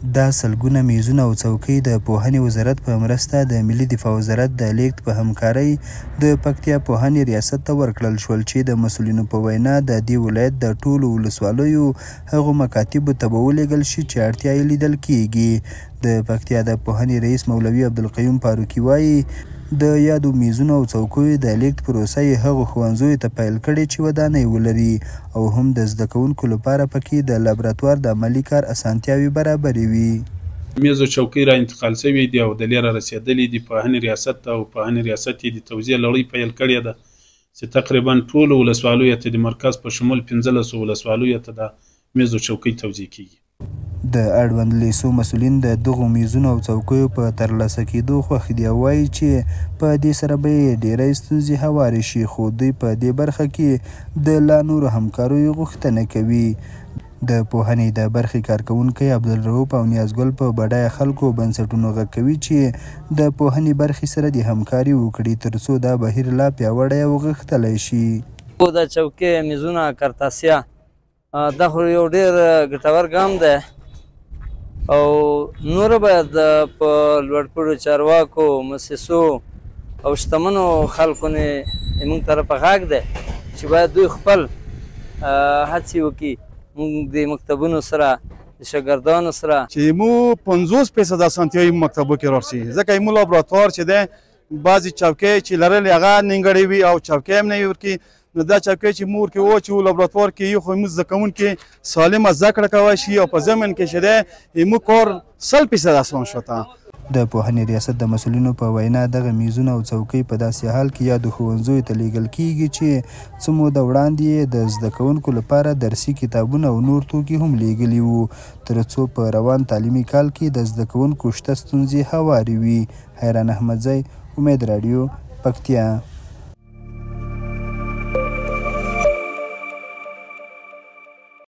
دا سلګونه میزونه او څوکۍ د پوهنې وزارت په مرسته د ملي دفاع وزارت د لیږد په همکارۍ د پکتیا پوهنې ریاست ته ورکړل شول چې د مسؤلینو په وینا د دې ولایت د ټولو ولسوالیو هغو مکاتبو ته به ولېږل شي چې اړتیا یې لیدل کیږي. د پکتیا د پوهنې رئیس مولوي عبدالقیوم فاروقي وایي د یادو میزونو او څوکیو د لیږد پروسه یې هغو ښوونځیو ته پیل کړې چې ودانۍ ولري او هم د زده کوونکو لپاره پکې د لابراتوار د عملي کار اسانتیاوې برابرې وي. میز او چوکۍ را انتقال شوي دي او د لیره رسېدلي دي. پوهنې ریاست او پوهنې ریاست یې د توزیع لړۍ پیل کړې ده چې تقریبا ټولو ولسوالیو ته د مرکز په شمول 15 ولسوالیو ته د میز او چوکۍ توزیع کیږي. د اړوند لیسو مسؤلین د دغو میزونو او څوکیو په ترلاسه کېدو خوښ دي او وایي چې په دې سره به یې ډېری ستونزې هوارې شي، خو دوی په دې برخه کې د لا نورو همکاریو غوښتنه کوي. د پوهنې د برخې کارکوونکی عبدالرؤف او نیازګل په بډایه خلکو بنسټونو غږ کوي چې د پوهنې برخې سره د همکاري وکړي تر څو دا بهیر لا پیاوړی او غښتلی شي. د چوکۍ، میزونه، کرتاسیا دا خو یو ډېر ګټور ګام دی او نور باید په لوړپوړو چارواکو، مؤسسو او شتمنو خلکو نه زموږ طرفه غږ دی چې باید دوی خپل هڅې وکړي موږ د مکتبونو سره د شاګردانو سره چې مو 50% اسانتیاوې مکتبو کې راشي، ځکه مو لابراتوار چې دی بعضې چوکۍ چې لرلې هغه نیمګړې وي او چوکۍ هم نه وي ورکړي. نو دا چوکۍ چې مو ورکې و چې لابراتوار کې یو خو زموږ زده کوونکي سالمه زده کړه کولی شي او په ضمن کې چې دی زموږ کار 100% اسان شوته. د پوهنې ریاست د مسؤلینو په وینا دغه میزونه او څوکۍ په داسې حال کې یادو ښوونځیو ته لیږل کیږي چې څه موده وړاندې د زده کوونکو لپاره درسي کتابونه او نور توکي هم لیږلي وو تر څو په روان تعلیمي کال کې د زده کوونکو شته ستونزې هوارې وي. حیران احمدزی، امید راډیو، پکتیا.